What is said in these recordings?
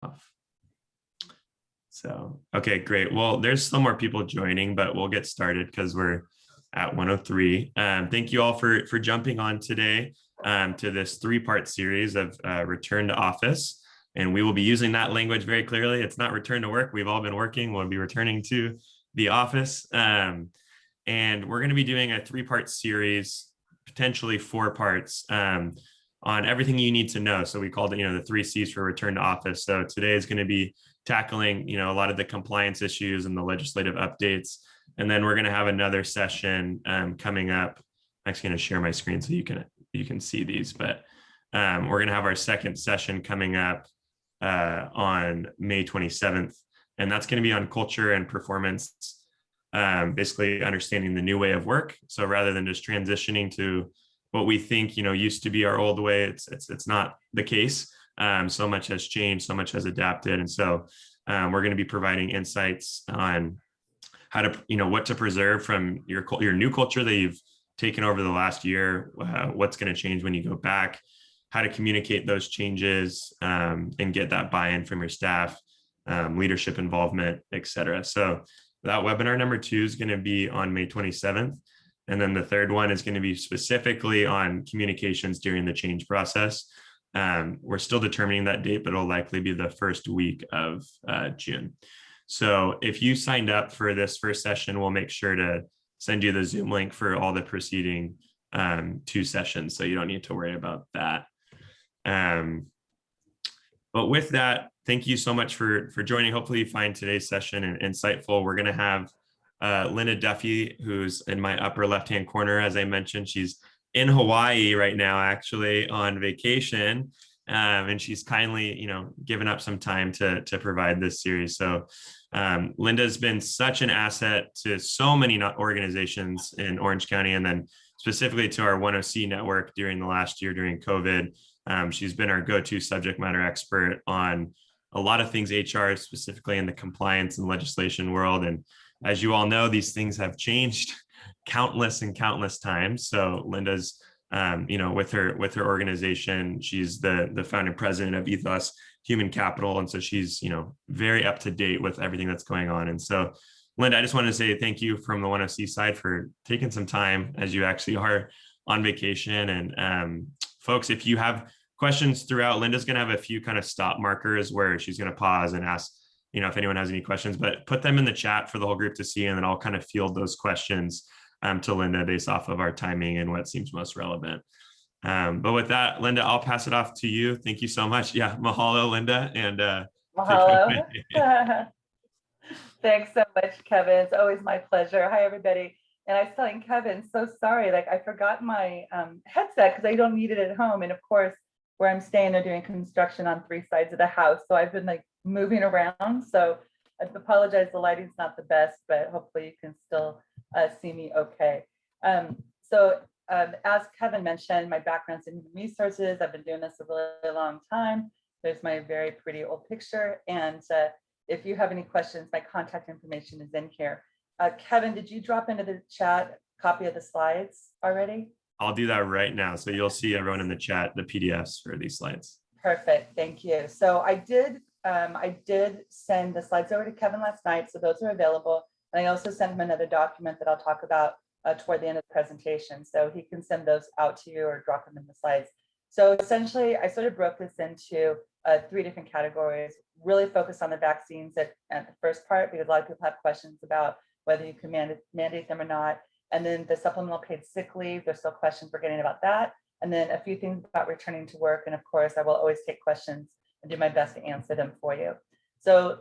off. So, okay, great. Well, there's still more people joining, but we'll get started because we're at 103. Thank you all for jumping on today to this three-part series of return to office. And we will be using that language very clearly. It's not return to work. We've all been working. We'll be returning to the office. And we're going to be doing a three-part series, potentially 4 parts, on everything you need to know. So we called it, the 3 C's for return to office. So today is going to be tackling, a lot of the compliance issues and the legislative updates. And then we're going to have another session coming up. I'm actually going to share my screen so you can see these, but we're going to have our second session coming up on May 27th. And that's going to be on culture and performance, basically understanding the new way of work. So rather than just transitioning to what we think, used to be our old way, it's not the case. So much has changed, so much has adapted. And so we're going to be providing insights on how to, what to preserve from your new culture that you've taken over the last year, what's going to change when you go back, how to communicate those changes and get that buy-in from your staff, leadership involvement, et cetera. So that webinar number 2 is going to be on May 27th. And then the third one is going to be specifically on communications during the change process. We're still determining that date, but it'll likely be the first week of June. So if you signed up for this first session, we'll make sure to send you the Zoom link for all the preceding 2 sessions. So you don't need to worry about that. But with that, thank you so much for joining. Hopefully you find today's session insightful. We're going to have Lena Duffy, who's in my upper left-hand corner. As I mentioned, she's in Hawaii right now, actually on vacation. And she's kindly, given up some time to provide this series. So Linda's been such an asset to so many organizations in Orange County, and then specifically to our 10C network during the last year during COVID. She's been our go-to subject matter expert on a lot of things HR, specifically in the compliance and legislation world. And as you all know, these things have changed countless times. So Linda's, with her organization, she's the founder and president of Ethos Human Capital. And so she's, very up to date with everything that's going on. And so, Linda, I just wanted to say thank you from the 10C side for taking some time as you actually are on vacation. And folks, if you have questions throughout, Linda's going to have a few kind of stop markers where she's going to pause and ask, if anyone has any questions, but put them in the chat for the whole group to see, and then I'll kind of field those questions to Linda based off of our timing and what seems most relevant. But with that, Linda, I'll pass it off to you. Thank you so much. Yeah, mahalo, Linda. And mahalo. Thanks so much, Kevin. It's always my pleasure. Hi, everybody. And I was telling Kevin, so sorry, I forgot my headset because I don't need it at home. And of course, where I'm staying, they're doing construction on 3 sides of the house. So I've been moving around. So I apologize, the lighting's not the best, but hopefully you can still see me okay. As Kevin mentioned, my background's in human resources. I've been doing this a really long time. There's my very pretty old picture. And if you have any questions, my contact information is in here. Kevin, did you drop into the chat a copy of the slides already? I'll do that right now. So you'll see everyone in the chat, the PDFs for these slides. Perfect, thank you. So I did send the slides over to Kevin last night, so those are available. And I also sent him another document that I'll talk about toward the end of the presentation. So he can send those out to you or drop them in the slides. So essentially, I sort of broke this into 3 different categories, really focused on the vaccines at the first part, because a lot of people have questions about whether you can mandate them or not. And then the supplemental paid sick leave, there's still questions we're getting about that. And then a few things about returning to work. And of course, I will always take questions and do my best to answer them for you. So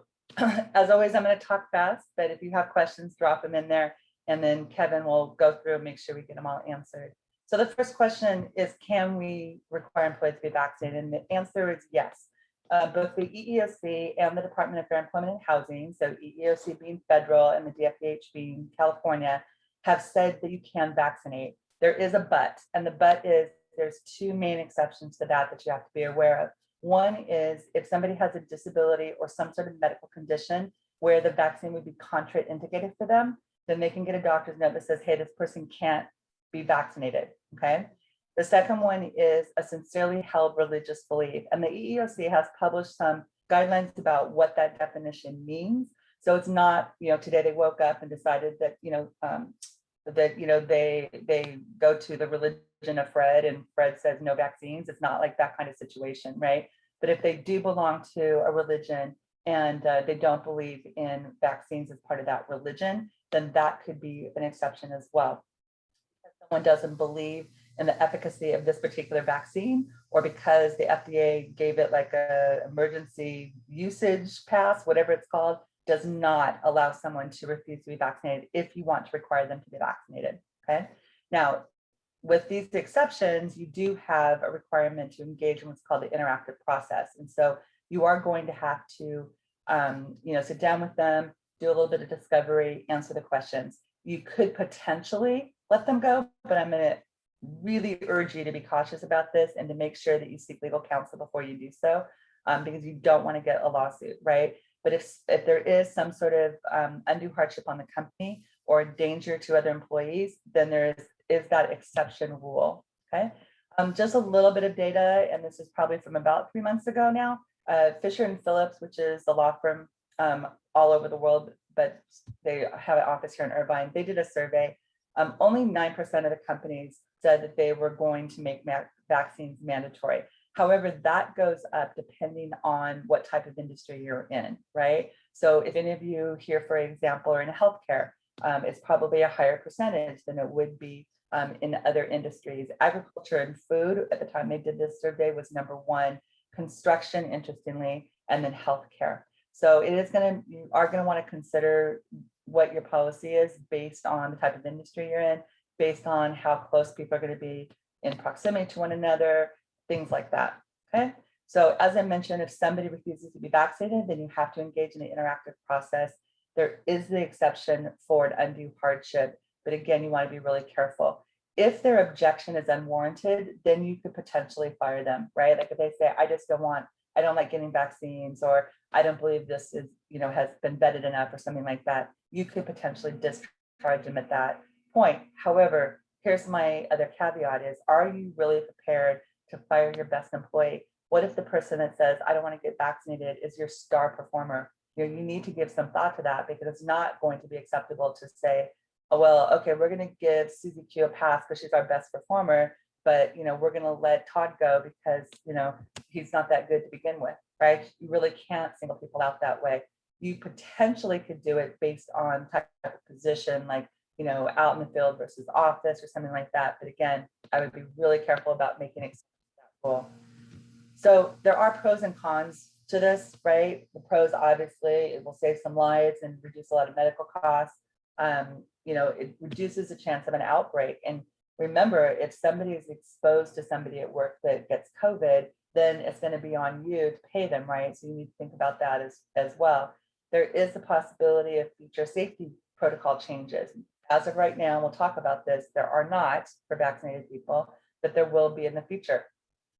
as always, I'm going to talk fast, but if you have questions, drop them in there. And then Kevin will go through and make sure we get them all answered. So the first question is, can we require employees to be vaccinated? And the answer is yes. Both the EEOC and the Department of Fair Employment and Housing, so EEOC being federal and the DFH being California, have said that you can vaccinate. There is a but, and the but is there's 2 main exceptions to that you have to be aware of. One is if somebody has a disability or some sort of medical condition where the vaccine would be contraindicated for them, then they can get a doctor's note that says, hey, this person can't be vaccinated, okay? The second one is a sincerely held religious belief. And the EEOC has published some guidelines about what that definition means. So it's not, today they woke up and decided that, they go to the religion of Fred and Fred says no vaccines. It's not like that kind of situation, right? But if they do belong to a religion and they don't believe in vaccines as part of that religion, then that could be an exception as well. If someone doesn't believe in the efficacy of this particular vaccine, or because the FDA gave it like a emergency usage pass, whatever it's called, does not allow someone to refuse to be vaccinated if you want to require them to be vaccinated, okay? Now, with these exceptions, you do have a requirement to engage in what's called the interactive process. And so you are going to have to, sit down with them, do a little bit of discovery, answer the questions. You could potentially let them go, but I'm going to really urge you to be cautious about this and to make sure that you seek legal counsel before you do so, because you don't want to get a lawsuit, right? But if there is some sort of undue hardship on the company or danger to other employees, then there is that exception rule, okay? Just a little bit of data, and this is probably from about 3 months ago now. Fisher and Phillips, which is a law firm all over the world, but they have an office here in Irvine, they did a survey. Only 9% of the companies said that they were going to make vaccines mandatory. However, that goes up depending on what type of industry you're in, right? So if any of you here, for example, are in healthcare, it's probably a higher percentage than it would be in other industries. Agriculture and food, at the time they did this survey, was #1, construction, interestingly, and then healthcare. So you are going to want to consider what your policy is based on the type of industry you're in, based on how close people are going to be in proximity to one another, things like that, okay? So as I mentioned, if somebody refuses to be vaccinated, then you have to engage in the interactive process. There is the exception for an undue hardship, but again, you want to be really careful. If their objection is unwarranted, then you could potentially fire them, right? Like if they say, I don't like getting vaccines, or I don't believe this is, has been vetted enough or something like that, you could potentially discharge them at that point. However, here's my other caveat is, are you really prepared to fire your best employee? What if the person that says, I don't want to get vaccinated is your star performer? You need to give some thought to that, because it's not going to be acceptable to say, oh, well, okay, we're going to give Susie Q a pass because she's our best performer, but we're going to let Todd go because he's not that good to begin with, right? You really can't single people out that way. You potentially could do it based on type of position, like out in the field versus office or something like that. But again, I would be really careful about making it acceptable. So there are pros and cons to this, right? The pros, obviously, it will save some lives and reduce a lot of medical costs. It reduces the chance of an outbreak. And remember, if somebody is exposed to somebody at work that gets COVID, then it's going to be on you to pay them, right? So you need to think about that as well. There is the possibility of future safety protocol changes. As of right now, we'll talk about this, there are not for vaccinated people, but there will be in the future.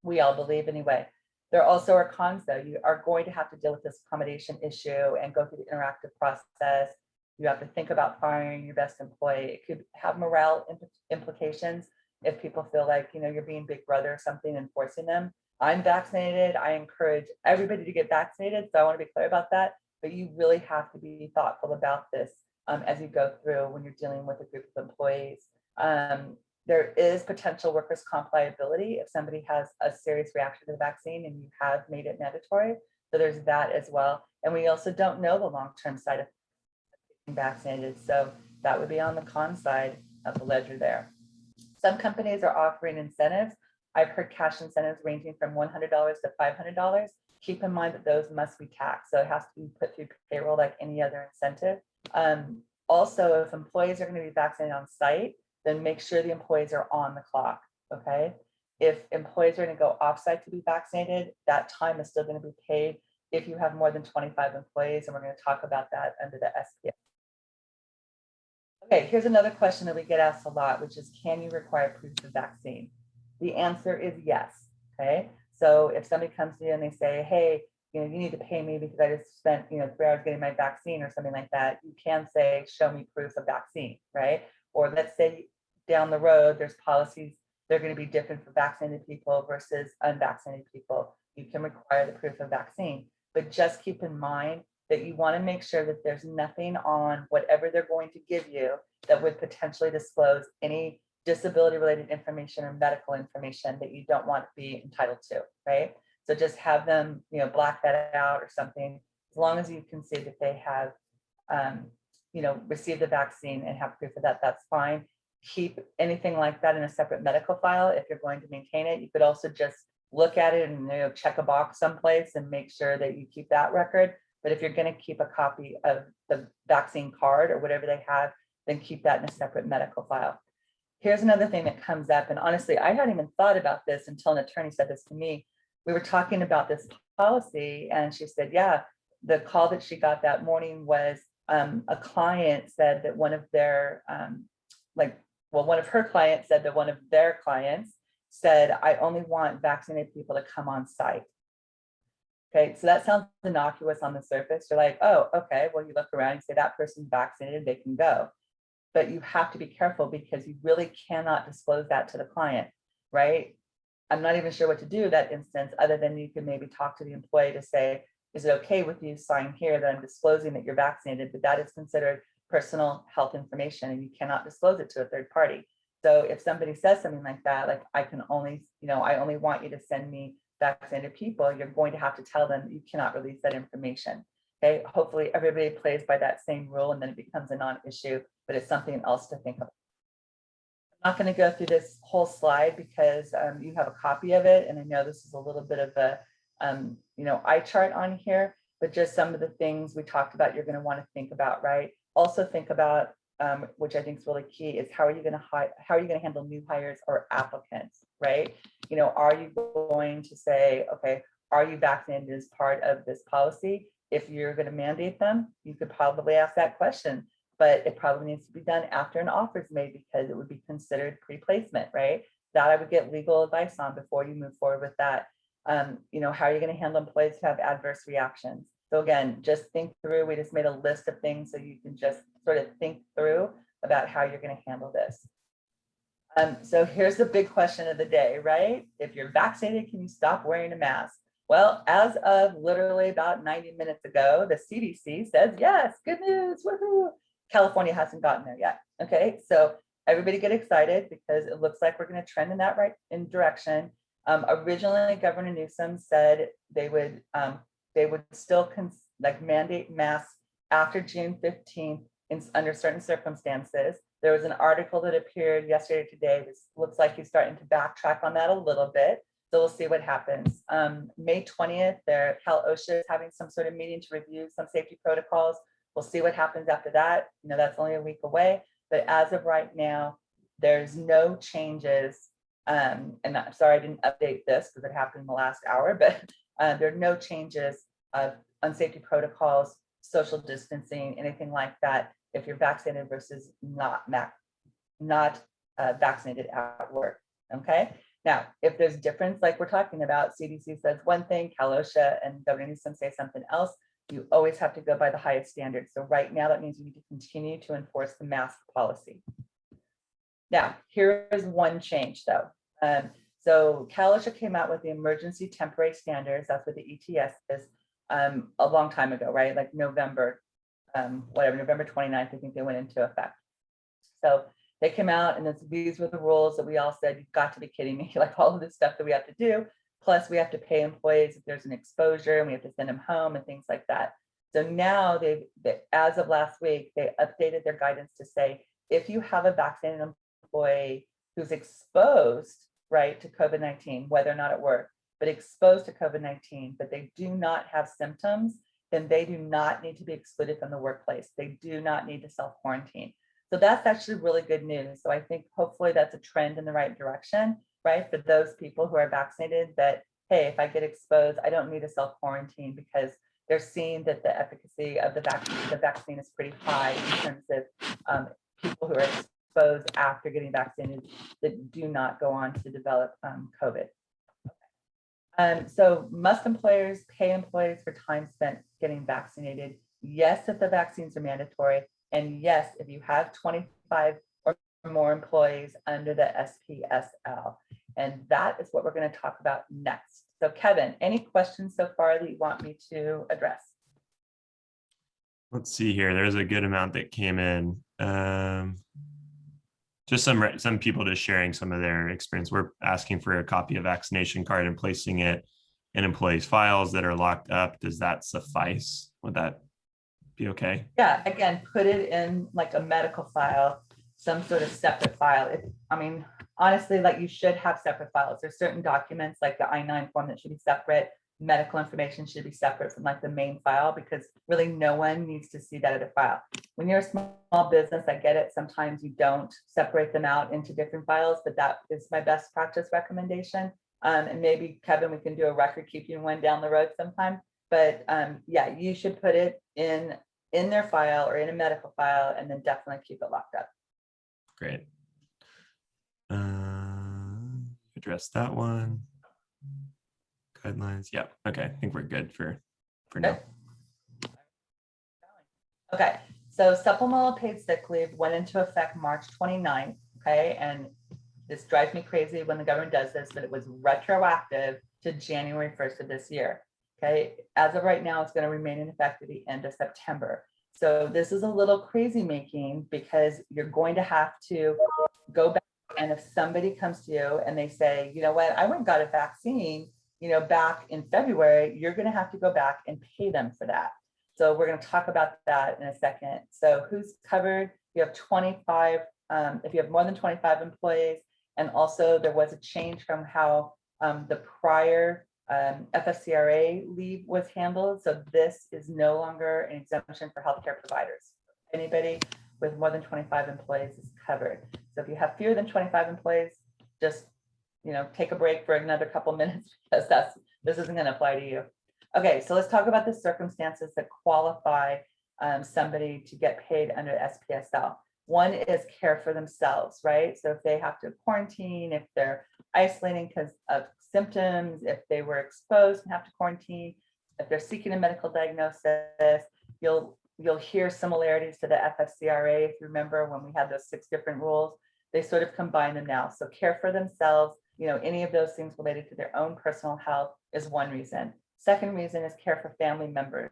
We all believe anyway. There also are cons though. You are going to have to deal with this accommodation issue and go through the interactive process. You have to think about firing your best employee. It could have morale implications if people feel like, you're being big brother or something and forcing them. I'm vaccinated. I encourage everybody to get vaccinated. So I want to be clear about that, but you really have to be thoughtful about this as you go through when you're dealing with a group of employees. There is potential workers' comp liability if somebody has a serious reaction to the vaccine and you have made it mandatory. So there's that as well. And we also don't know the long-term side effects of being vaccinated. So that would be on the con side of the ledger there. Some companies are offering incentives. I've heard cash incentives ranging from $100 to $500. Keep in mind that those must be taxed. So it has to be put through payroll like any other incentive. Also, if employees are going to be vaccinated on site, then make sure the employees are on the clock, okay? If employees are going to go offsite to be vaccinated, that time is still going to be paid if you have more than 25 employees, and we're going to talk about that under the SPS. Okay, here's another question that we get asked a lot, which is, can you require proof of vaccine? The answer is yes, okay? So if somebody comes to you and they say, hey, you need to pay me because I just spent 3 hours getting my vaccine or something like that, you can say, show me proof of vaccine, right? Or let's say down the road, there's policies, they're going to be different for vaccinated people versus unvaccinated people. You can require the proof of vaccine. but just keep in mind that you want to make sure that there's nothing on whatever they're going to give you that would potentially disclose any disability related information or medical information that you don't want to be entitled to, right? So just have them, black that out or something, as long as you can see that they have, received the vaccine and have proof of that, that's fine. Keep anything like that in a separate medical file if you're going to maintain it. You could also just look at it and check a box someplace and make sure that you keep that record. But if you're going to keep a copy of the vaccine card or whatever they have, then keep that in a separate medical file. Here's another thing that comes up, and honestly, I hadn't even thought about this until an attorney said this to me. We were talking about this policy, and she said, yeah, the call that she got that morning was a client said that one of their, one of her clients said that one of their clients said, I only want vaccinated people to come on site. Okay, so that sounds innocuous on the surface. You're like, oh, okay, well, you look around and say that person's vaccinated, they can go. But you have to be careful because you really cannot disclose that to the client, right? I'm not even sure what to do in that instance, other than you can maybe talk to the employee to say, is it okay with you sign here that I'm disclosing that you're vaccinated, but that is considered personal health information and you cannot disclose it to a third party. So if somebody says something like that, like I only want you to send me vaccinated people, you're going to have to tell them you cannot release that information. Okay, hopefully everybody plays by that same rule and then it becomes a non-issue, but it's something else to think about. I'm not going to go through this whole slide because you have a copy of it, and I know this is a little bit of a eye chart on here, but just some of the things we talked about you're going to want to think about, right? Also think about, which I think is really key, is how are you going to handle new hires or applicants, right? Are you going to say, okay, are you vaccinated as part of this policy? If you're going to mandate them, you could probably ask that question, but it probably needs to be done after an offer is made because it would be considered pre-placement, right? That I would get legal advice on before you move forward with that. How are you going to handle employees who have adverse reactions? So again, just think through. We just made a list of things so you can just sort of think through about how you're going to handle this. So here's the big question of the day, right? If you're vaccinated, can you stop wearing a mask? Well, as of literally about 90 minutes ago, the CDC says, yes, good news, woohoo. California hasn't gotten there yet. Okay, so everybody get excited because it looks like we're going to trend in that direction. Originally, Governor Newsom said they would still mandate masks after June 15th under certain circumstances. There was an article that appeared yesterday, today. This looks like he's starting to backtrack on that a little bit. So we'll see what happens. May 20th, Cal OSHA is having some sort of meeting to review some safety protocols. We'll see what happens after that. That's only a week away. But as of right now, there's no changes. And I'm sorry I didn't update this because it happened in the last hour, but there are no changes on safety protocols, social distancing, anything like that if you're vaccinated versus not vaccinated at work. Okay. Now, if there's difference, like we're talking about, CDC says one thing, Cal OSHA and Governor Newsom say something else, you always have to go by the highest standards. So right now, that means you need to continue to enforce the mask policy. Now, here is one change though. So Cal OSHA came out with the emergency temporary standards. That's what the ETS is, a long time ago, right? Like November 29th, I think they went into effect. So they came out and these were the rules that we all said, you've got to be kidding me, like all of this stuff that we have to do. Plus we have to pay employees if there's an exposure and we have to send them home and things like that. So now as of last week, they updated their guidance to say, if you have a vaccinated employee who's exposed, right, to COVID-19, whether or not at work, but exposed to COVID-19, but they do not have symptoms, then they do not need to be excluded from the workplace. They do not need to self-quarantine. So that's actually really good news. So I think hopefully that's a trend in the right direction, right? For those people who are vaccinated that, hey, if I get exposed, I don't need to self-quarantine because they're seeing that the efficacy of the vaccine is pretty high in terms of people who are exposed after getting vaccinated that do not go on to develop COVID. So must employers pay employees for time spent getting vaccinated? Yes, if the vaccines are mandatory. And yes, if you have 25 or more employees under the SPSL. And that is what we're going to talk about next. So Kevin, any questions so far that you want me to address? Let's see here. There's a good amount that came in. Just some people just sharing some of their experience. We're asking for a copy of vaccination card and placing it in employees' files that are locked up. Does that suffice? Would that be okay? Yeah, again, put it in like a medical file, some sort of separate file. I mean, honestly, like you should have separate files. There's certain documents like the I-9 form that should be separate. Medical information should be separate from like the main file, because really no one needs to see that other file. When you're a small business, I get it. Sometimes you don't separate them out into different files, but that is my best practice recommendation. And maybe Kevin, we can do a record keeping one down the road sometime. But yeah, you should put it in their file or in a medical file, and then definitely keep it locked up. Great. Address that one. Guidelines. Yeah. Okay. I think we're good for now. Okay. So supplemental paid sick leave went into effect March 29th. Okay. And this drives me crazy when the government does this, but it was retroactive to January 1st of this year. Okay. As of right now, it's going to remain in effect at the end of September. So this is a little crazy making, because you're going to have to go back. And if somebody comes to you and they say, you know what, I went and got a vaccine, back in February, you're going to have to go back and pay them for that. So we're going to talk about that in a second. So who's covered? You have 25, if you have more than 25 employees. And also there was a change from how the prior FSCRA leave was handled. So this is no longer an exemption for healthcare providers. Anybody with more than 25 employees is covered. So if you have fewer than 25 employees, just take a break for another couple minutes, because this isn't going to apply to you. Okay, so let's talk about the circumstances that qualify somebody to get paid under SPSL. One is care for themselves, right? So if they have to quarantine, if they're isolating because of symptoms, if they were exposed and have to quarantine, if they're seeking a medical diagnosis, you'll hear similarities to the FFCRA. If you remember when we had those 6 different rules, they sort of combine them now. So care for themselves, any of those things related to their own personal health is one reason. Second reason is care for family members.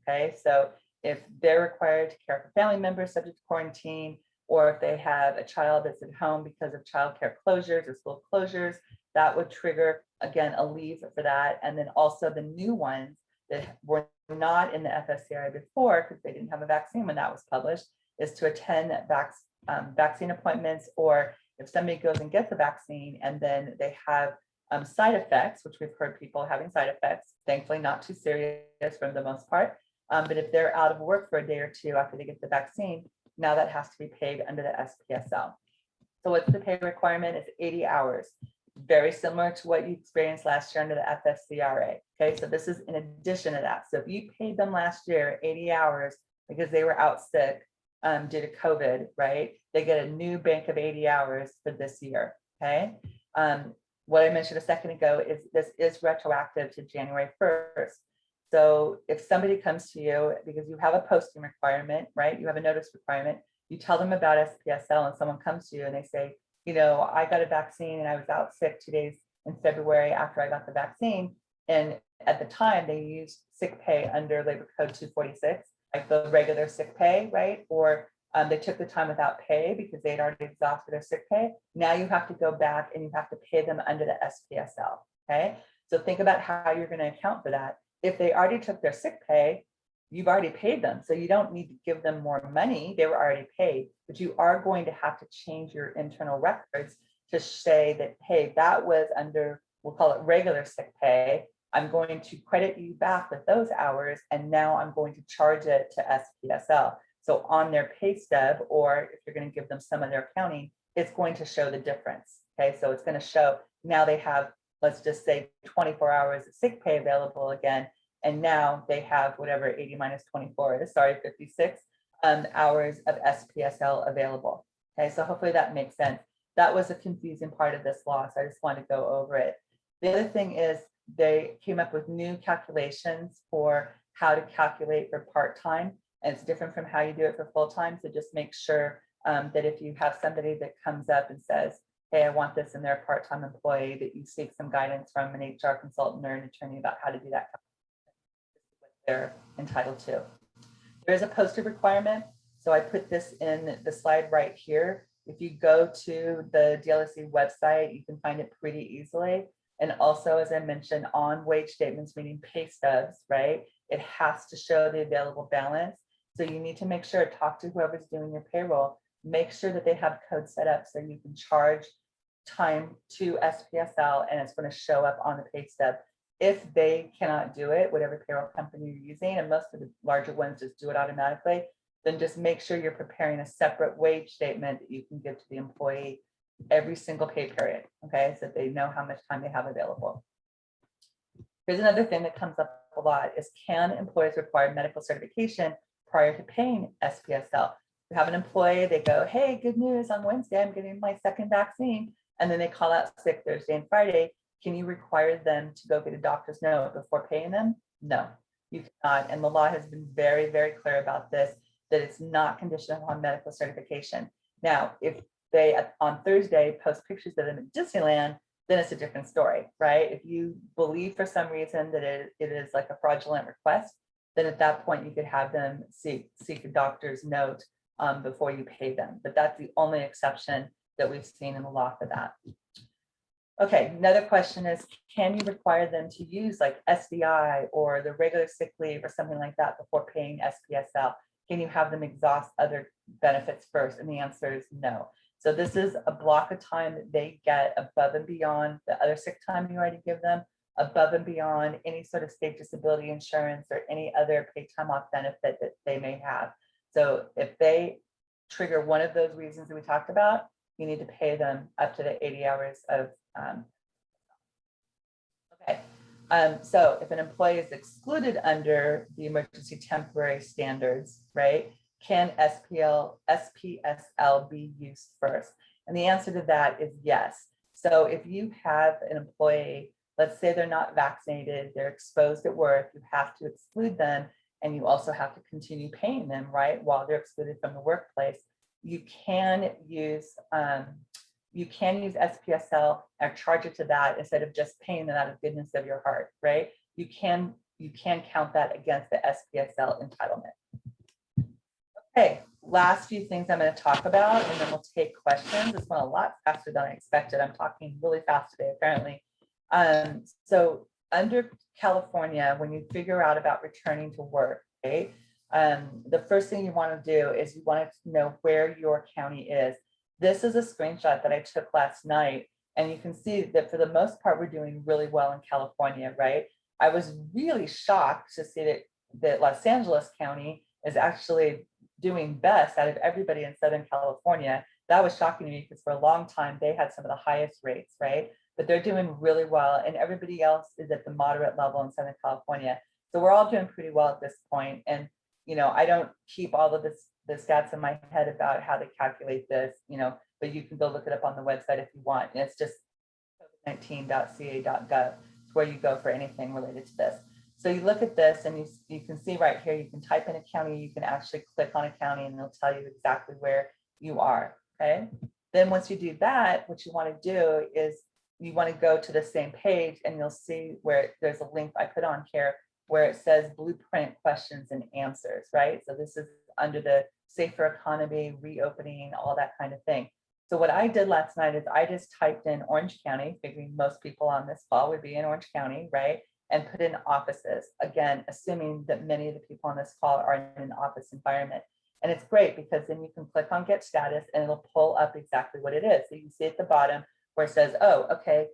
Okay, so if they're required to care for family members subject to quarantine, or if they have a child that's at home because of childcare closures or school closures, that would trigger, again, a leave for that. And then also the new ones that were not in the FSCRA before, because they didn't have a vaccine when that was published, is to attend vaccine appointments, or if somebody goes and gets a vaccine and then they have side effects, which we've heard people having side effects, thankfully not too serious for the most part. But if they're out of work for a day or two after they get the vaccine, now that has to be paid under the SPSL. So what's the pay requirement? It's 80 hours. Very similar to what you experienced last year under the FFCRA. Okay, so this is in addition to that. So if you paid them last year 80 hours because they were out sick due to COVID, right? They get a new bank of 80 hours for this year. Okay. What I mentioned a second ago is this is retroactive to January 1st. So if somebody comes to you because you have a posting requirement, right? You have a notice requirement, you tell them about SPSL, and someone comes to you and they say, I got a vaccine and I was out sick 2 days in February after I got the vaccine. And at the time they used sick pay under Labor Code 246, like the regular sick pay, right? Or they took the time without pay because they had already exhausted their sick pay. Now you have to go back and you have to pay them under the SPSL, okay? So think about how you're going to account for that. If they already took their sick pay, you've already paid them. So you don't need to give them more money. They were already paid, but you are going to have to change your internal records to say that, hey, that was under, we'll call it regular sick pay. I'm going to credit you back with those hours, and now I'm going to charge it to SPSL. So on their pay stub, or if you're going to give them some of their accounting, it's going to show the difference. Okay, so it's going to show now they have, let's just say 24 hours of sick pay available again. And now they have whatever 80 minus 24 is, 56 hours of SPSL available. Okay, so hopefully that makes sense. That was a confusing part of this law, so I just want to go over it. The other thing is they came up with new calculations for how to calculate for part-time, and it's different from how you do it for full-time. So just make sure that if you have somebody that comes up and says, hey, I want this in their part-time employee, that you seek some guidance from an HR consultant or an attorney about how to do that. What they're entitled to. There is a posted requirement. So I put this in the slide right here. If you go to the DLSC website, you can find it pretty easily. And also, as I mentioned, on wage statements, meaning pay stubs, right? It has to show the available balance. So you need to make sure, talk to whoever's doing your payroll, make sure that they have code set up so you can charge time to SPSL and it's going to show up on the pay stub. If they cannot do it, whatever payroll company you're using, and most of the larger ones just do it automatically, then just make sure you're preparing a separate wage statement that you can give to the employee every single pay period, okay? So they know how much time they have available. Here's another thing that comes up a lot is, can employers require medical certification prior to paying SPSL? You have an employee, they go, hey, good news, on Wednesday, I'm getting my second vaccine. And then they call out sick Thursday and Friday. Can you require them to go get a doctor's note before paying them? No, you cannot. And the law has been very, very clear about this, that it's not conditional on medical certification. Now, if they on Thursday post pictures of them at Disneyland, then it's a different story, right? If you believe for some reason that it is like a fraudulent request, then at that point you could have them seek a doctor's note before you pay them. But that's the only exception that we've seen in the law for that. Okay, another question is, can you require them to use like SDI or the regular sick leave or something like that before paying SPSL? Can you have them exhaust other benefits first? And the answer is no. So this is a block of time that they get above and beyond the other sick time you already give them, above and beyond any sort of state disability insurance or any other paid time off benefit that they may have. So if they trigger one of those reasons that we talked about, you need to pay them up to the 80 hours of okay. So if an employee is excluded under the emergency temporary standards, right, can SPSL be used first? And the answer to that is yes. So if you have an employee, let's say they're not vaccinated, they're exposed at work, you have to exclude them, and you also have to continue paying them, right, while they're excluded from the workplace. You can use SPSL and charge it to that instead of just paying them out of goodness of your heart, right? You can count that against the SPSL entitlement. Okay, last few things I'm going to talk about, and then we'll take questions. This went a lot faster than I expected. I'm talking really fast today, apparently. So under California, when you figure out about returning to work, right, the first thing you want to do is you want to know where your county is. This is a screenshot that I took last night, and you can see that for the most part, we're doing really well in California, right? I was really shocked to see that Los Angeles County is actually doing best out of everybody in Southern California. That was shocking to me because for a long time, they had some of the highest rates, right? But they're doing really well, and everybody else is at the moderate level in Southern California. So we're all doing pretty well at this point. And, you know, I don't keep all of the stats in my head about how to calculate this, you know, but you can go look it up on the website if you want. And it's just covid19.ca.gov, where you go for anything related to this. So you look at this and you can see right here, you can type in a county, you can actually click on a county and it'll tell you exactly where you are, okay? Then once you do that, what you want to do is you want to go to the same page and you'll see where there's a link I put on here where it says blueprint questions and answers, right? So this is under the safer economy, reopening, all that kind of thing. So what I did last night is I just typed in Orange County, figuring most people on this call would be in Orange County, right? And put in offices, again, assuming that many of the people on this call are in an office environment. And it's great because then you can click on get status and it'll pull up exactly what it is. So you see at the bottom where it says, oh, okay,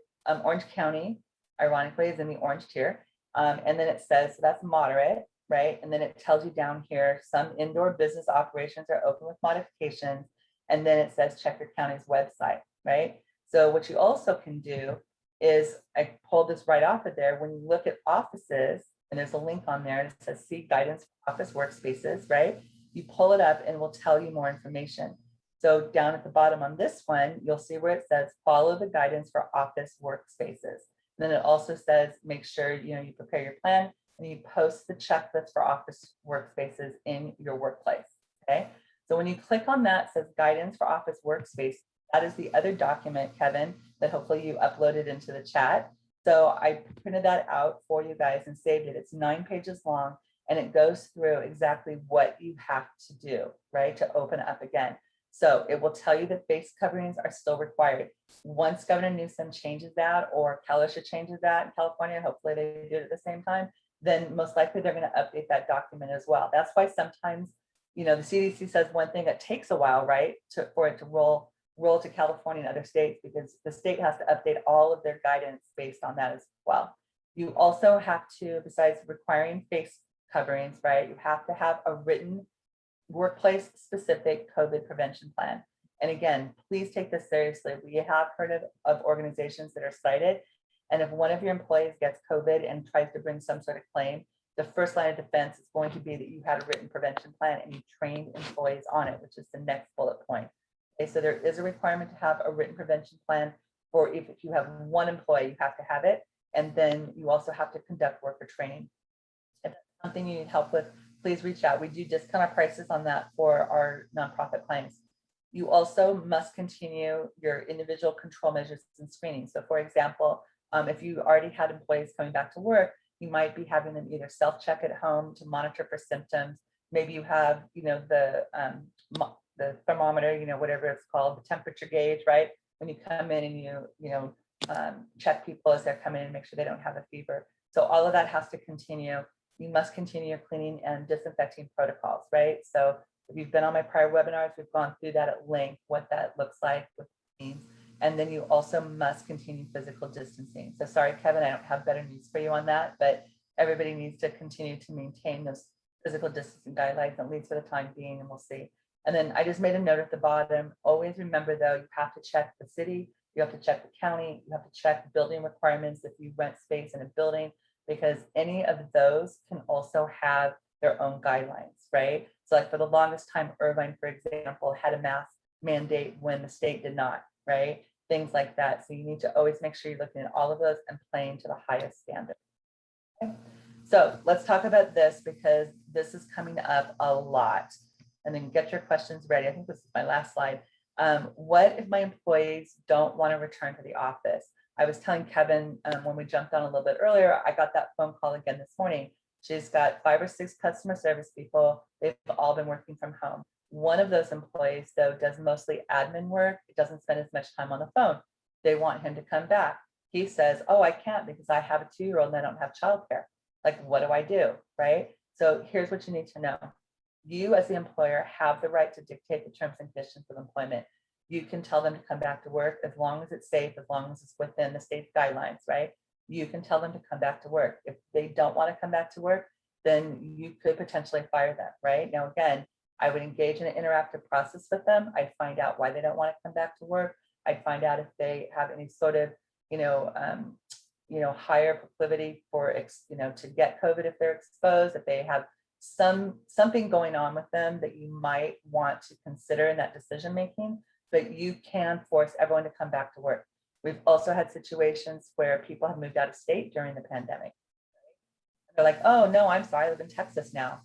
Orange County, ironically, is in the orange tier. And then it says, so that's moderate, right? And then it tells you down here, some indoor business operations are open with modifications. And then it says, check your county's website, right? So what you also can do is, I pulled this right off of there. When you look at offices, and there's a link on there that says see guidance for office workspaces, right? You pull it up and it will tell you more information. So down at the bottom on this one, you'll see where it says follow the guidance for office workspaces. And then it also says make sure you prepare your plan and you post the checklist for office workspaces in your workplace. Okay. So when you click on that, it says guidance for office workspace, That is the other document, Kevin, that hopefully you uploaded into the chat. So I printed that out for you guys and saved it. It's 9 pages long, and it goes through exactly what you have to do, right, to open up again. So it will tell you that face coverings are still required. Once Governor Newsom changes that, or Calicia changes that in California, hopefully they do it at the same time, then most likely they're going to update that document as well. That's why sometimes, the CDC says one thing, it takes a while, right, for it to roll to California and other states, because the state has to update all of their guidance based on that as well. You also have to, besides requiring face coverings, right, you have to have a written workplace specific COVID prevention plan. And again, please take this seriously. We have heard of organizations that are cited. And if one of your employees gets COVID and tries to bring some sort of claim, the first line of defense is going to be that you had a written prevention plan and you trained employees on it, which is the next bullet point. Okay, so there is a requirement to have a written prevention plan for if you have one employee, you have to have it. And then you also have to conduct worker training. If that's something you need help with, please reach out. We do discount our prices on that for our nonprofit clients. You also must continue your individual control measures and screening. So for example, if you already had employees coming back to work, you might be having them either self-check at home to monitor for symptoms. Maybe you have, the thermometer, whatever it's called, the temperature gauge, right? When you come in and you check people as they're coming in and make sure they don't have a fever. So all of that has to continue. You must continue your cleaning and disinfecting protocols, right? So if you've been on my prior webinars, we've gone through that at length, what that looks like, what it means. And then you also must continue physical distancing. So sorry, Kevin, I don't have better news for you on that, but everybody needs to continue to maintain those physical distancing guidelines, at least for the time being, and we'll see. And then I just made a note at the bottom. Always remember though, you have to check the city, you have to check the county, you have to check building requirements if you rent space in a building, because any of those can also have their own guidelines, right? So like for the longest time, Irvine, for example, had a mask mandate when the state did not, right? Things like that. So you need to always make sure you're looking at all of those and playing to the highest standard. Okay? So let's talk about this, because this is coming up a lot. And then get your questions ready. I think this is my last slide. What if my employees don't want to return to the office? I was telling Kevin when we jumped on a little bit earlier, I got that phone call again this morning. She's got 5 or 6 customer service people. They've all been working from home. One of those employees, though, does mostly admin work. It doesn't spend as much time on the phone. They want him to come back. He says, oh, I can't because I have a 2-year-old and I don't have childcare. Like, what do I do, right? So here's what you need to know. You as the employer have the right to dictate the terms and conditions of employment. You can tell them to come back to work as long as it's safe, as long as it's within the state's guidelines, right? You can tell them to come back to work. If they don't want to come back to work, then you could potentially fire them, right? Now, again, I would engage in an interactive process with them. I'd find out why they don't want to come back to work. I'd find out if they have any sort of, higher proclivity for, to get COVID if they're exposed, if they have something going on with them that you might want to consider in that decision making. But you can force everyone to come back to work. We've also had situations where people have moved out of state during the pandemic. They're like, oh no, I'm sorry, I live in Texas now.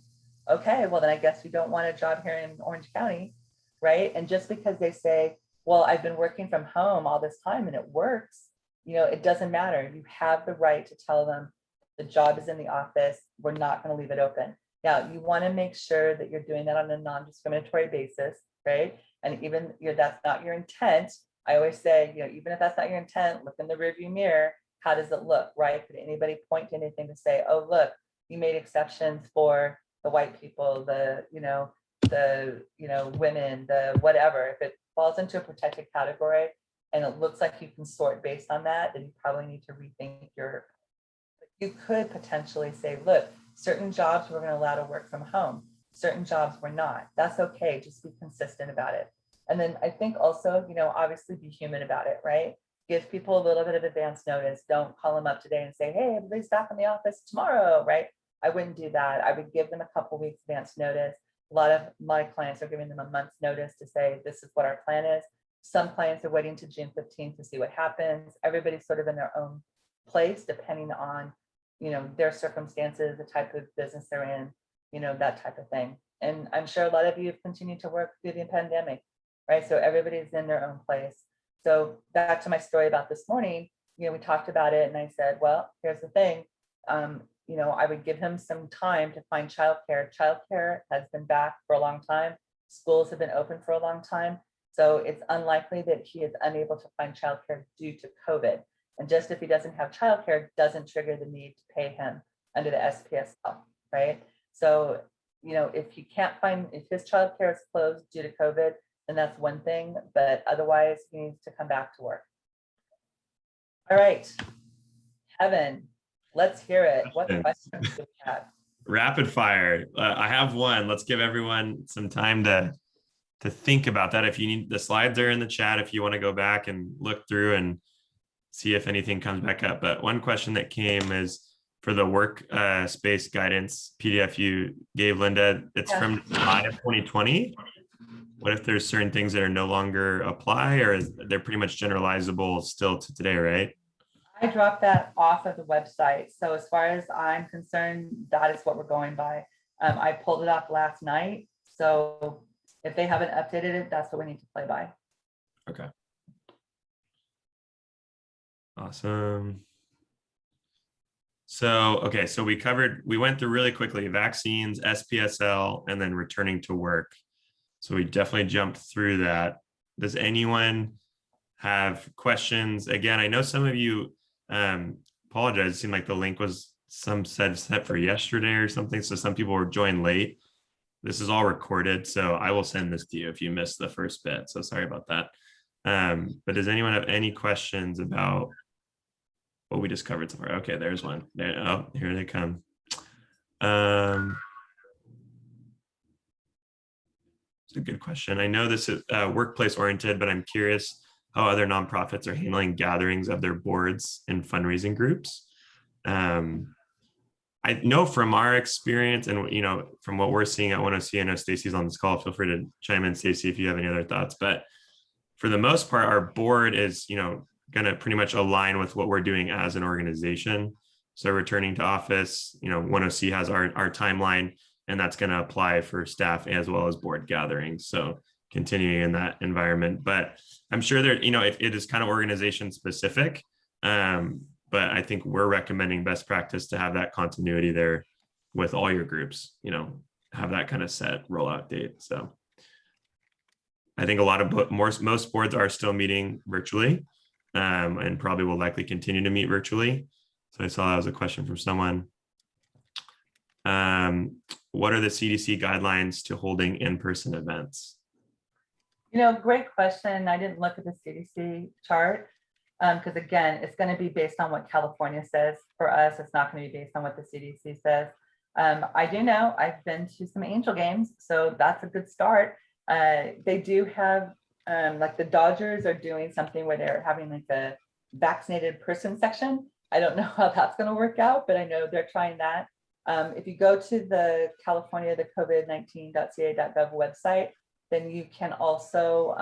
Okay, well then I guess you don't want a job here in Orange County, right? And just because they say, well, I've been working from home all this time and it works, it doesn't matter. You have the right to tell them the job is in the office. We're not going to leave it open. Now, you want to make sure that you're doing that on a non-discriminatory basis, right? And even if that's not your intent, I always say, even if that's not your intent, look in the rearview mirror. How does it look, right? Could anybody point to anything to say, oh, look, you made exceptions for the white people, the women, the whatever. If it falls into a protected category and it looks like you can sort based on that, then you probably need to rethink you could potentially say, look, certain jobs we're going to allow to work from home. Certain jobs we're not. That's okay. Just be consistent about it. And then I think also, obviously be human about it, right? Give people a little bit of advance notice. Don't call them up today and say, hey, everybody's back in the office tomorrow, right? I wouldn't do that. I would give them a couple weeks advance notice. A lot of my clients are giving them a month's notice to say, this is what our plan is. Some clients are waiting to June 15th to see what happens. Everybody's sort of in their own place, depending on, their circumstances, the type of business they're in, that type of thing. And I'm sure a lot of you have continued to work through the pandemic. right? So everybody's in their own place. So back to my story about this morning, we talked about it and I said, well, here's the thing. I would give him some time to find childcare. Childcare has been back for a long time. Schools have been open for a long time. So it's unlikely that he is unable to find childcare due to COVID. And just if he doesn't have childcare, doesn't trigger the need to pay him under the SPSL, right? So, if he can't find, if his childcare is closed due to COVID, then that's one thing, but otherwise he needs to come back to work. All right, Kevin, let's hear it. What questions do we have? Rapid fire. I have one. Let's give everyone some time to think about that. If you need, the slides are in the chat if you want to go back and look through and see if anything comes back up. But one question that came is for the Workspace guidance PDF you gave, Linda. It's from July of 2020. What if there's certain things that are no longer apply, or they're pretty much generalizable still to today, right? I dropped that off of the website. So as far as I'm concerned, that is what we're going by. I pulled it up last night. So if they haven't updated it, that's what we need to play by. Okay. Awesome. So, okay, so we went through really quickly vaccines, SPSL, and then returning to work. So we definitely jumped through that. Does anyone have questions? Again, I know some of you apologize. It seemed like the link was set for yesterday or something. So some people were joined late. This is all recorded, so I will send this to you if you missed the first bit. So sorry about that. But does anyone have any questions about what we just covered so far? Okay, there's one. Oh, here they come. It's a good question. I know this is workplace oriented, but I'm curious how other nonprofits are handling gatherings of their boards and fundraising groups. I know from our experience and, from what we're seeing at 1OC, I know Stacy's on this call. Feel free to chime in, Stacy, if you have any other thoughts. But for the most part, our board is, going to pretty much align with what we're doing as an organization. So returning to office, 1OC has our timeline, and that's going to apply for staff as well as board gatherings. So continuing in that environment, but I'm sure there, it is kind of organization specific. But I think we're recommending best practice to have that continuity there with all your groups, have that kind of set rollout date. So I think most boards are still meeting virtually, and probably will likely continue to meet virtually. So I saw that was a question from someone. What are the CDC guidelines to holding in-person events? Great question. I didn't look at the CDC chart because again, it's going to be based on what California says. For us, it's not going to be based on what the CDC says. I do know I've been to some Angel games, so that's a good start. They do have, like the Dodgers are doing something where they're having like a vaccinated person section. I don't know how that's going to work out, but I know they're trying that. If you go to the California, the COVID-19.ca.gov website, then you can also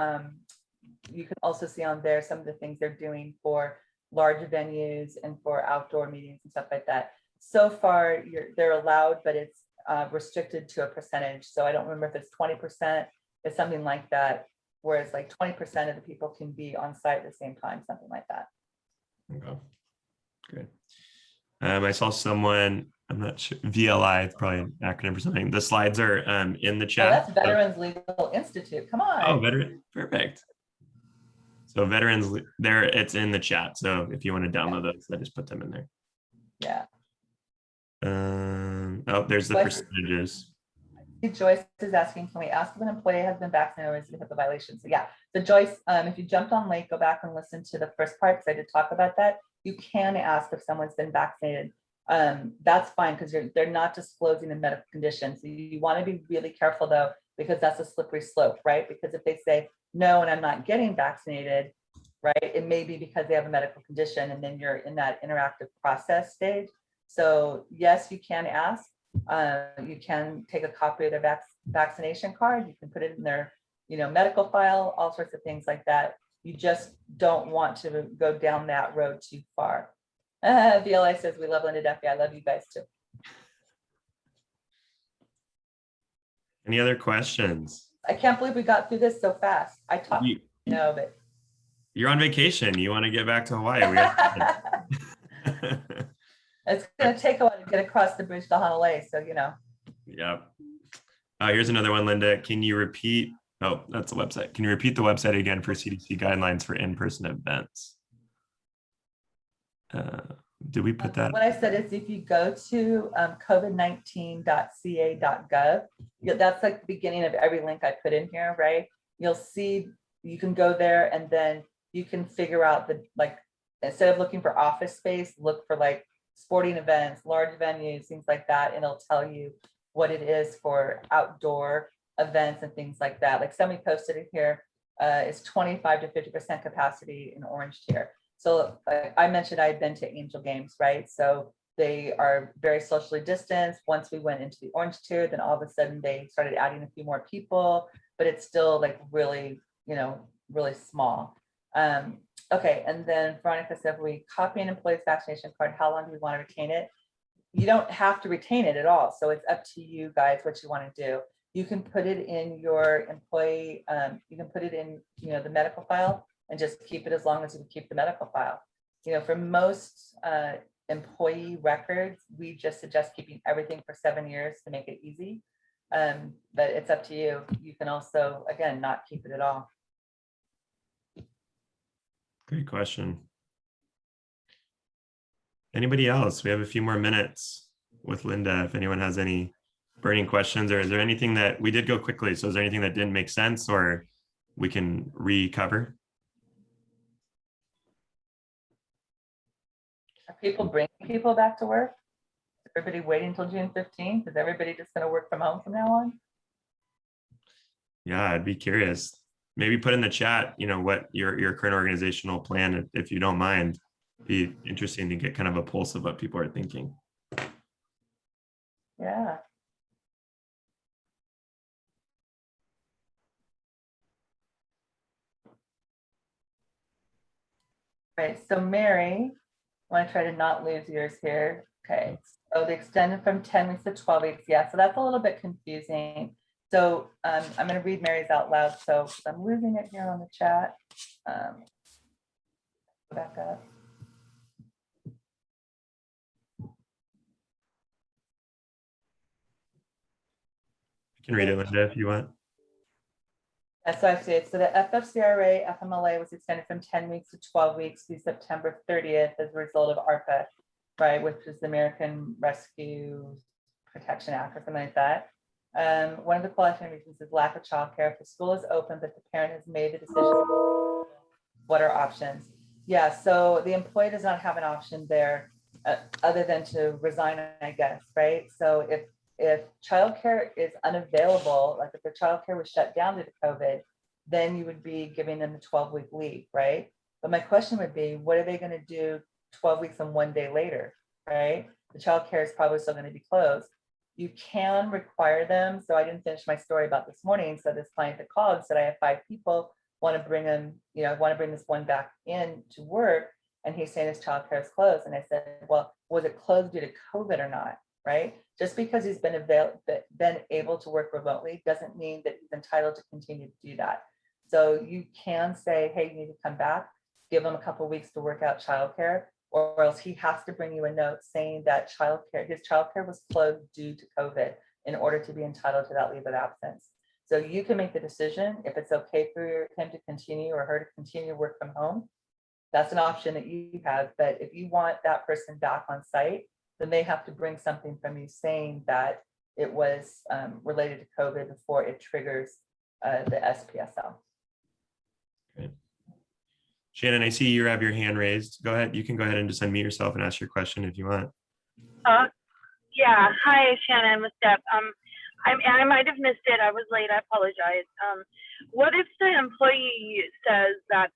see on there some of the things they're doing for large venues and for outdoor meetings and stuff like that. So far, they're allowed, but it's restricted to a percentage. So I don't remember if it's 20%, it's something like that, whereas like 20% of the people can be on site at the same time, something like that. Okay, good. I saw someone, I'm not sure, VLI, it's probably an acronym for something. The slides are in the chat. Oh, that's Veterans Legal Institute. Come on. Oh, veteran, perfect. So veterans there, it's in the chat. So if you want to download those, I just put them in there. Yeah. Oh, there's the percentages. Joyce is asking, can we ask if an employee has been vaccinated or is it a violation? So yeah, so Joyce, if you jumped on late, go back and listen to the first part because I did talk about that. You can ask if someone's been vaccinated. That's fine because they're not disclosing a medical condition. So you want to be really careful though, because that's a slippery slope, right? Because if they say no, and I'm not getting vaccinated, right? It may be because they have a medical condition, and then you're in that interactive process stage. So yes, you can ask. You can take a copy of their vaccination card. You can put it in their, medical file, all sorts of things like that. You just don't want to go down that road too far. VLI says, we love Lena Duffy. I love you guys too. Any other questions? I can't believe we got through this so fast. I talked, You, but you're on vacation. You want to get back to Hawaii. We have it's going to take a while to get across the bridge to Honolulu. So, Yep. Here's another one, Linda. Can you repeat? Oh, that's the website. Can you repeat the website again for CDC guidelines for in-person events? Did we put that? What I said is if you go to covid19.ca.gov, that's like the beginning of every link I put in here, right? You'll see, you can go there and then you can figure out the, like, instead of looking for office space, look for like sporting events, large venues, things like that. And it'll tell you what it is for outdoor events and things like that. Like somebody posted it here, it's 25 to 50% capacity in orange tier. So I mentioned I had been to Angel Games, right? So they are very socially distanced. Once we went into the orange tier, then all of a sudden they started adding a few more people, but it's still like really, really small. Okay, and then Veronica said, we copy an employee's vaccination card. How long do we want to retain it? You don't have to retain it at all. So it's up to you guys what you want to do. You can put it in your employee, you can put it in, the medical file and just keep it as long as you can keep the medical file. For most employee records, we just suggest keeping everything for 7 years to make it easy. But it's up to you. You can also, again, not keep it at all. Great question. Anybody else? We have a few more minutes with Linda. If anyone has any burning questions, or is there anything that we did go quickly? So is there anything that didn't make sense or we can recover? Are people bringing people back to work? Is everybody waiting until June 15th? Is everybody just going to work from home from now on? Yeah, I'd be curious. Maybe put in the chat, what your current organizational plan, if you don't mind. Be interesting to get kind of a pulse of what people are thinking. Yeah. Right, so Mary, I want to try to not lose yours here. Okay, so they extended from 10 weeks to 12 weeks. Yeah, so that's a little bit confusing. So I'm going to read Mary's out loud. So I'm losing it here on the chat. Go back up. You can read it, Linda, if you want. So I see it. So the FFCRA FMLA was extended from 10 weeks to 12 weeks through September 30th as a result of ARPA, right, which is the American Rescue Protection Act or something like that. One of the qualifying reasons is lack of childcare. If the school is open, but the parent has made the decision, what are options? Yeah, so the employee does not have an option there other than to resign, I guess, right? So if childcare is unavailable, like if the childcare was shut down due to COVID, then you would be giving them the 12-week leave, right? But my question would be, what are they going to do 12 weeks and 1 day later, right? The childcare is probably still going to be closed. You can require them. So I didn't finish my story about this morning. So this client that called said, I have 5 people, want to bring them, I want to bring this one back in to work. And he's saying his childcare is closed. And I said, well, was it closed due to COVID or not? Right? Just because he's been able to work remotely doesn't mean that he's entitled to continue to do that. So you can say, hey, you need to come back, give him a couple of weeks to work out childcare, or else he has to bring you a note saying that his childcare was closed due to COVID in order to be entitled to that leave of absence. So you can make the decision if it's okay for him to continue or her to continue to work from home. That's an option that you have. But if you want that person back on site, then they have to bring something from you saying that it was related to COVID before it triggers the SPSL. Great. Shannon, I see you have your hand raised. Go ahead. You can go ahead and just unmute yourself and ask your question if you want. Yeah. Hi, Shannon with Deb. I might have missed it. I was late. I apologize. What if the employee says that,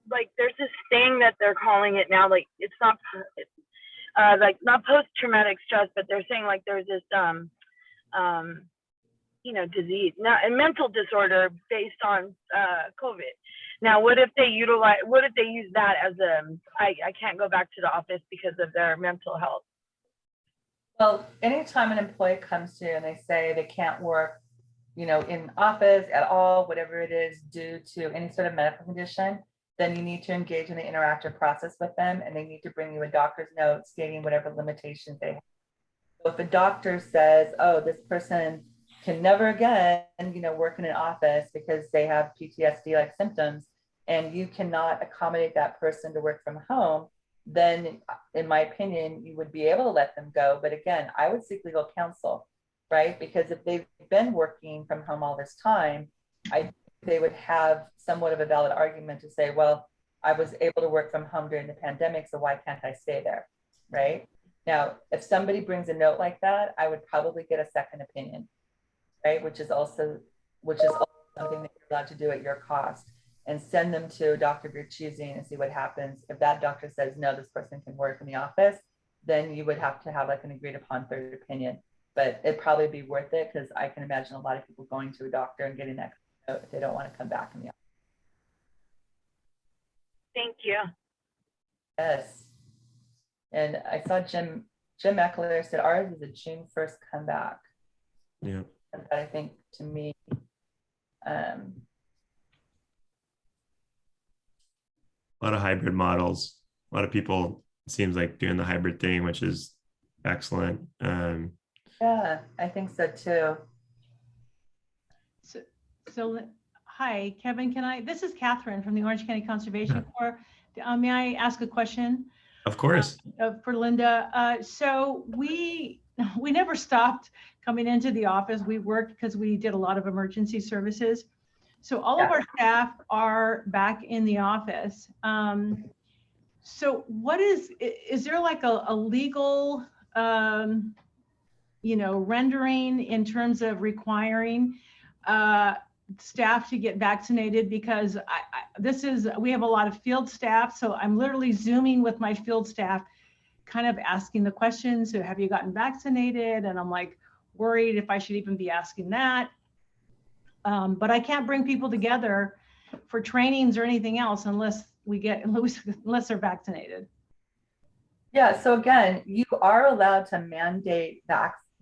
like, there's this thing that they're calling it now, like, it's not, like, not post-traumatic stress, but they're saying like there's this, disease, now a mental disorder based on COVID. Now, what if they use that as I can't go back to the office because of their mental health? Well, anytime an employee comes to you and they say they can't work in office at all, whatever it is, due to any sort of medical condition, then you need to engage in the interactive process with them, and they need to bring you a doctor's note stating whatever limitations they have. So if a doctor says, oh, this person can never again, work in an office because they have PTSD-like symptoms, and you cannot accommodate that person to work from home, then in my opinion, you would be able to let them go. But again, I would seek legal counsel, right? Because if they've been working from home all this time, they would have somewhat of a valid argument to say, well, I was able to work from home during the pandemic, so why can't I stay there, right? Now, if somebody brings a note like that, I would probably get a second opinion, right? Which is also something that you're allowed to do at your cost, and send them to a doctor of your choosing and see what happens. If that doctor says, no, this person can work in the office, then you would have to have like an agreed upon third opinion. But it'd probably be worth it, because I can imagine a lot of people going to a doctor and getting that note if they don't want to come back in the office. Thank you. Yes. And I saw Jim Eckler said ours is a June 1st comeback. Yeah. And I think to me, a lot of hybrid models. A lot of people, it seems like, doing the hybrid thing, which is excellent. Yeah, I think so too. So hi, Kevin, this is Catherine from the Orange County Conservation Corps. May I ask a question? Of course. For Linda. So we never stopped coming into the office. We worked because we did a lot of emergency services. So all of our staff are back in the office. So what is there like a legal, rendering in terms of requiring staff to get vaccinated? Because we have a lot of field staff, so I'm literally Zooming with my field staff, kind of asking the questions. So have you gotten vaccinated? And I'm like worried if I should even be asking that. But I can't bring people together for trainings or anything else unless they're vaccinated. Yeah, so again, you are allowed to mandate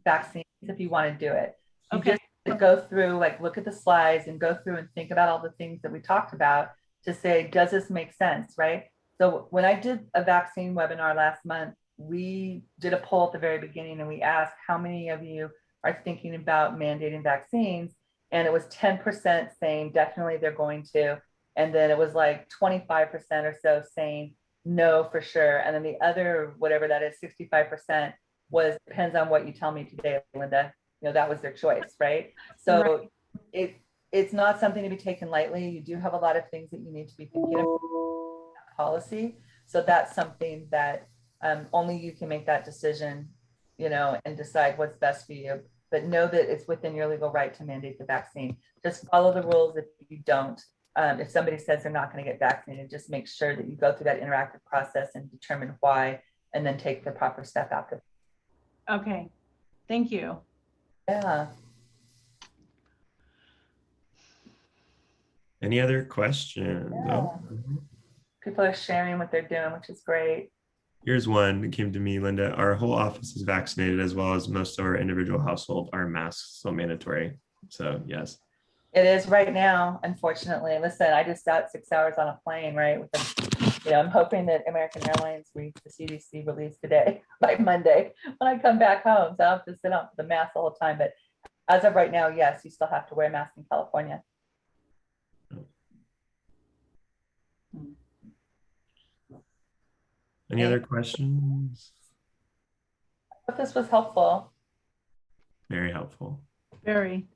vaccines if you want to do it. You Okay. just go through, look at the slides and go through and think about all the things that we talked about to say, does this make sense, right? So when I did a vaccine webinar last month, we did a poll at the very beginning and we asked how many of you are thinking about mandating vaccines, and it was 10% saying definitely they're going to, and then it was like 25% or so saying no for sure, and then the other whatever that is 65% was depends on what you tell me today, Linda. That was their choice, right? So right. It's not something to be taken lightly. You do have a lot of things that you need to be thinking about policy. So that's something that only you can make that decision, and decide what's best for you. But know that it's within your legal right to mandate the vaccine. Just follow the rules if you don't. If somebody says they're not going to get vaccinated, just make sure that you go through that interactive process and determine why, and then take the proper step after. Okay, thank you. Yeah. Any other questions? Yeah. Oh. People are sharing what they're doing, which is great. Here's one that came to me, Linda. Our whole office is vaccinated, as well as most of our individual household are masks, so mandatory. So yes. It is right now, unfortunately. Listen, I just sat 6 hours on a plane, right? I'm hoping that American Airlines reads the CDC release today by Monday when I come back home. So I'll have to sit on the mask the whole time. But as of right now, yes, you still have to wear a mask in California. Any other questions? I hope this was helpful. Very helpful. Very.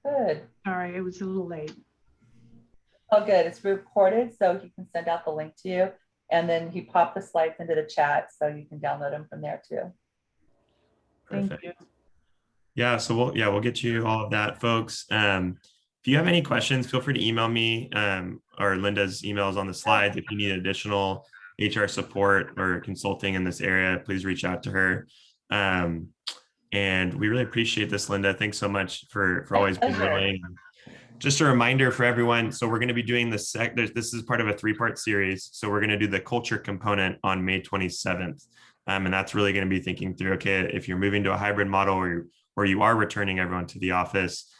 Good. Sorry, it was a little late. Oh, good. It's recorded, so he can send out the link to you. And then he popped the slides into the chat, so you can download them from there too. Perfect. Thank you. Yeah, so we'll get you all of that, folks. If you have any questions, feel free to email me, or Linda's email is on the slides. If you need additional HR support or consulting in this area, please reach out to her. And we really appreciate this, Linda. Thanks so much for always being willing. Just a reminder for everyone. So we're going to be doing this is part of a 3-part series. So we're going to do the culture component on May 27th. And that's really going to be thinking through, okay, if you're moving to a hybrid model or you're or you are returning everyone to the office,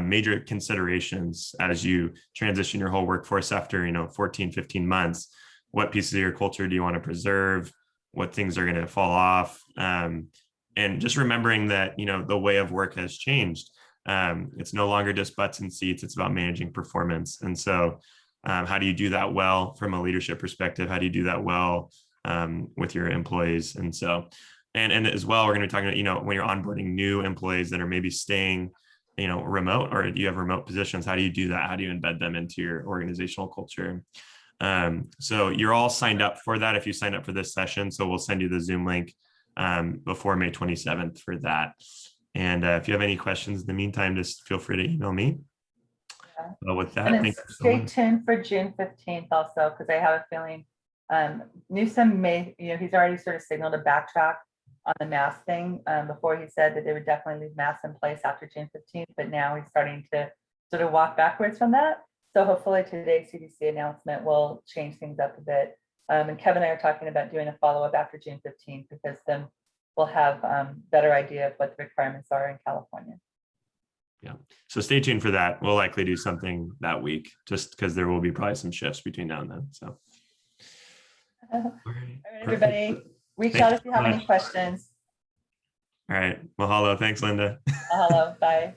major considerations as you transition your whole workforce after 14, 15 months. What pieces of your culture do you want to preserve? What things are going to fall off? And just remembering that the way of work has changed. It's no longer just butts and seats, it's about managing performance. And so how do you do that well from a leadership perspective? How do you do that well with your employees? And so, and as well, we're going to be talking about, when you're onboarding new employees that are maybe staying, remote, or you have remote positions, how do you do that? How do you embed them into your organizational culture? So you're all signed up for that if you signed up for this session. So we'll send you the Zoom link before May 27th for that. And if you have any questions in the meantime, just feel free to email me. But with that, and stay tuned for June 15th also, because I have a feeling Newsom may, he's already sort of signaled a backtrack on the mask thing. Before he said that they would definitely leave masks in place after June 15th, but now he's starting to sort of walk backwards from that. So hopefully today's CDC announcement will change things up a bit. And Kevin and I are talking about doing a follow-up after June 15th, because then we'll have better idea of what the requirements are in California. Yeah, so stay tuned for that. We'll likely do something that week, just because there will be probably some shifts between now and then. So, all right, everybody, reach out if you have any questions. All right, mahalo. Thanks, Linda. Mahalo. Bye.